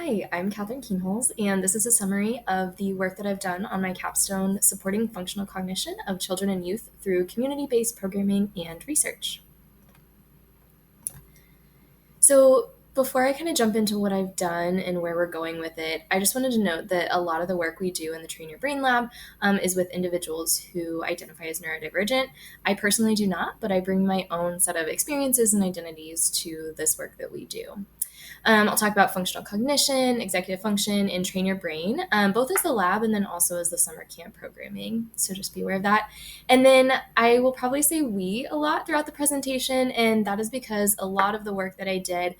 Hi, I'm Kathryn Kienholz, and this is a summary of the work that I've done on my capstone supporting functional cognition of children and youth through community-based programming and research. So before I kind of jump into what I've done and where we're going with it, I just wanted to note that a lot of the work we do in the Train Your Brain Lab is with individuals who identify as neurodivergent. I personally do not, but I bring my own set of experiences and identities to this work that we do. I'll talk about functional cognition, executive function, and train your brain, both as the lab and then also as the summer camp programming. So just be aware of that. And then I will probably say we a lot throughout the presentation, and that is because a lot of the work that I did,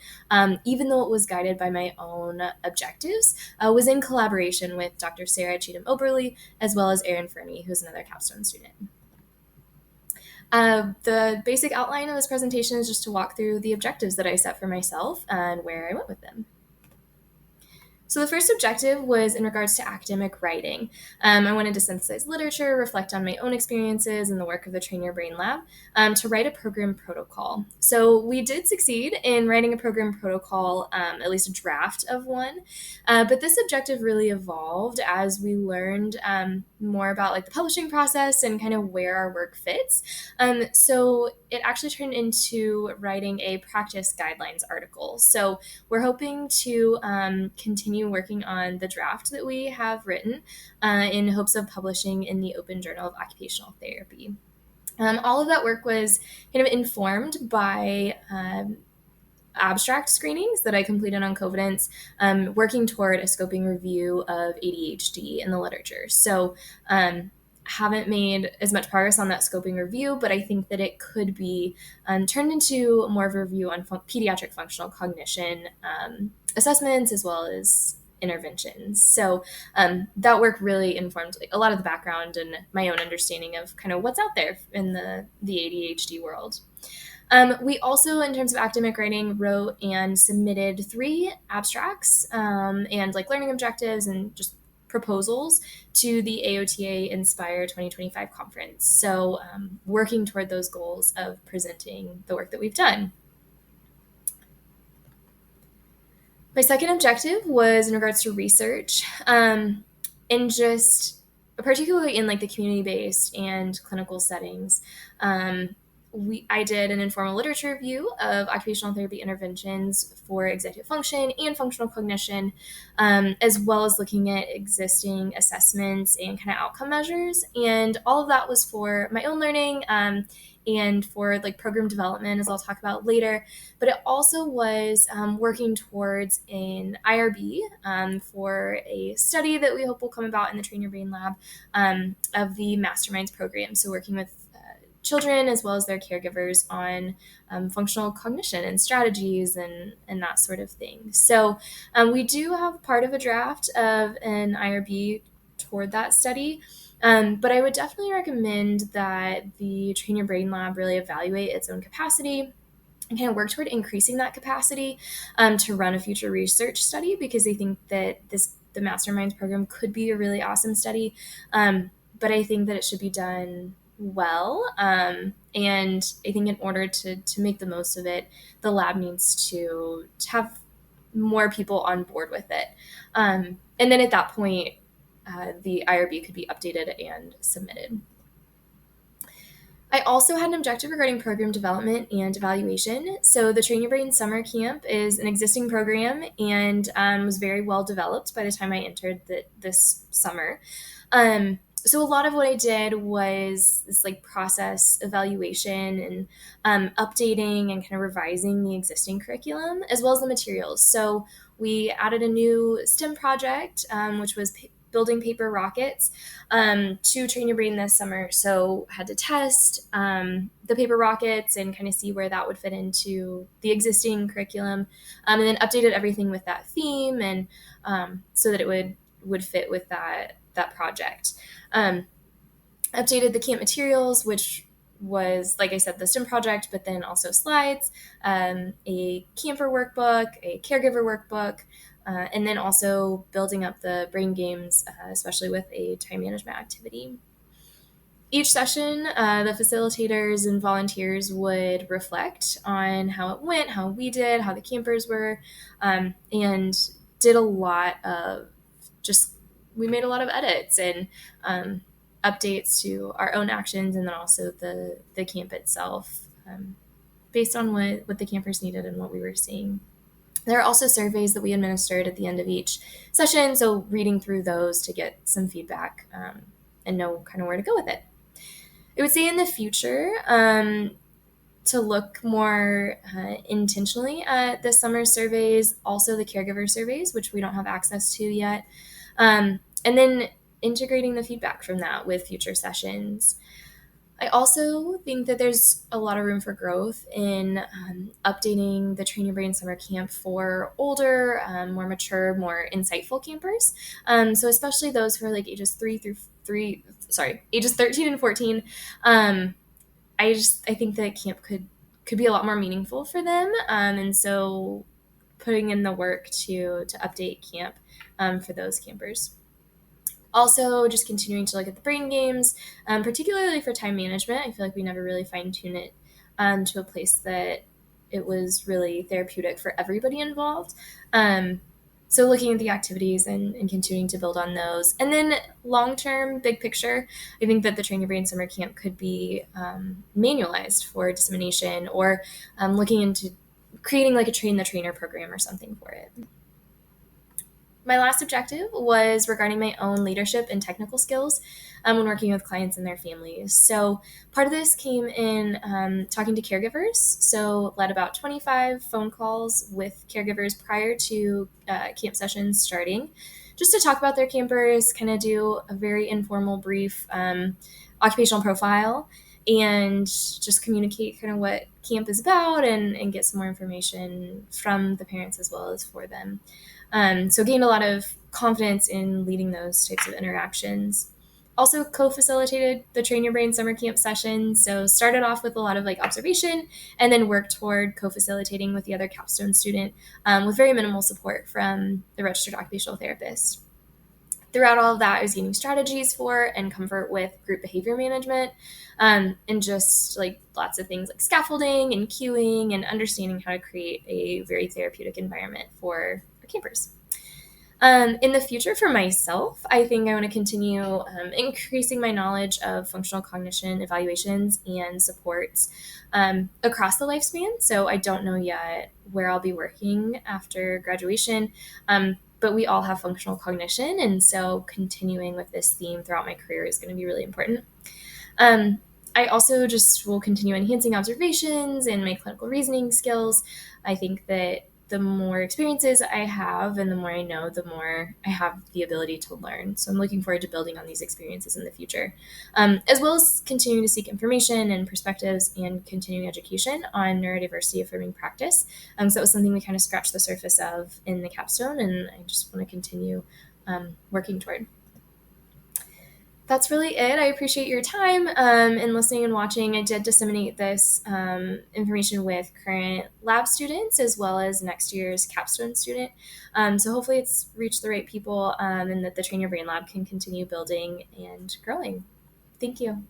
even though it was guided by my own objectives, was in collaboration with Dr. Sarah Cheatham-Oberly, as well as Erin Fernie, who's another capstone student. The basic outline of this presentation is just to walk through the objectives that I set for myself and where I went with them. So the first objective was in regards to academic writing. I wanted to synthesize literature, reflect on my own experiences and the work of the Train Your Brain Lab to write a program protocol. So we did succeed in writing a program protocol, at least a draft of one. But this objective really evolved as we learned more about like the publishing process and kind of where our work fits. So it actually turned into writing a practice guidelines article. So we're hoping to continue working on the draft that we have written in hopes of publishing in the Open Journal of Occupational Therapy. All of that work was kind of informed by abstract screenings that I completed on Covidence, working toward a scoping review of ADHD in the literature. So haven't made as much progress on that scoping review, but I think that it could be turned into more of a review on pediatric functional cognition assessments as well as interventions. So that work really informed a lot of the background and my own understanding of kind of what's out there in the ADHD world. We also, in terms of academic writing, wrote and submitted 3 abstracts and like learning objectives and just proposals to the AOTA Inspire 2025 conference. So working toward those goals of presenting the work that we've done. My second objective was in regards to research and just particularly in like the community-based and clinical settings. I did an informal literature review of occupational therapy interventions for executive function and functional cognition, as well as looking at existing assessments and kind of outcome measures. And all of that was for my own learning and for like program development, as I'll talk about later. But it also was working towards an IRB for a study that we hope will come about in the Train Your Brain Lab of the Masterminds program. So working with children as well as their caregivers on functional cognition and strategies and that sort of thing. So we do have part of a draft of an IRB toward that study. But I would definitely recommend that the Train Your Brain Lab really evaluate its own capacity and kind of work toward increasing that capacity to run a future research study, because I think that the Masterminds program could be a really awesome study. But I think that it should be done well. And I think in order to make the most of it, the lab needs to have more people on board with it. And then at that point, the IRB could be updated and submitted. I also had an objective regarding program development and evaluation. So the Train Your Brain Summer Camp is an existing program and was very well developed by the time I entered this summer. So a lot of what I did was this like process evaluation and updating and kind of revising the existing curriculum as well as the materials. So we added a new STEM project, which was building paper rockets to Train Your Brain this summer. So had to test the paper rockets and kind of see where that would fit into the existing curriculum, and then updated everything with that theme and so that it would fit with that project. Updated the camp materials, which was, like I said, the STEM project, but then also slides, a camper workbook, a caregiver workbook, and then also building up the brain games, especially with a time management activity. Each session, the facilitators and volunteers would reflect on how it went, how we did, how the campers were, and did a lot of we made a lot of edits and updates to our own actions, and then also the camp itself, based on what the campers needed and what we were seeing. There are also surveys that we administered at the end of each session, so reading through those to get some feedback, and know kind of where to go with it. I would say in the future, to look more intentionally at the summer surveys, also the caregiver surveys, which we don't have access to yet, and then integrating the feedback from that with future sessions. I also think that there's a lot of room for growth in updating the Train Your Brain Summer Camp for older, more mature, more insightful campers. So especially those who are like ages 13 and 14. I think that camp could be a lot more meaningful for them, and so putting in the work to update camp for those campers. Also, just continuing to look at the brain games, particularly for time management. I feel like we never really fine-tune it to a place that it was really therapeutic for everybody involved. So looking at the activities and continuing to build on those. And then long-term, big picture, I think that the Train Your Brain Summer Camp could be manualized for dissemination, or looking into creating like a train the trainer program or something for it. My last objective was regarding my own leadership and technical skills when working with clients and their families. So part of this came in talking to caregivers. So led about 25 phone calls with caregivers prior to camp sessions starting, just to talk about their campers, kind of do a very informal, brief occupational profile, and just communicate kind of what camp is about, and get some more information from the parents as well as for them. So gained a lot of confidence in leading those types of interactions. Also co-facilitated the Train Your Brain summer camp session. So started off with a lot of like observation, and then worked toward co-facilitating with the other Capstone student, with very minimal support from the registered occupational therapist. Throughout all of that, I was gaining strategies for and comfort with group behavior management, and just like lots of things like scaffolding and cueing, and understanding how to create a very therapeutic environment for our campers. In the future for myself, I think I want to continue increasing my knowledge of functional cognition evaluations and supports across the lifespan. So I don't know yet where I'll be working after graduation, but we all have functional cognition, and so continuing with this theme throughout my career is going to be really important. I also just will continue enhancing observations and my clinical reasoning skills. I think that the more experiences I have and the more I know, the more I have the ability to learn. So I'm looking forward to building on these experiences in the future, as well as continuing to seek information and perspectives and continuing education on neurodiversity affirming practice. So that was something we kind of scratched the surface of in the Capstone, and I just want to continue working toward. That's really it. I appreciate your time in listening and watching. I did disseminate this information with current lab students as well as next year's Capstone student. So hopefully it's reached the right people, and that the Train Your Brain Lab can continue building and growing. Thank you.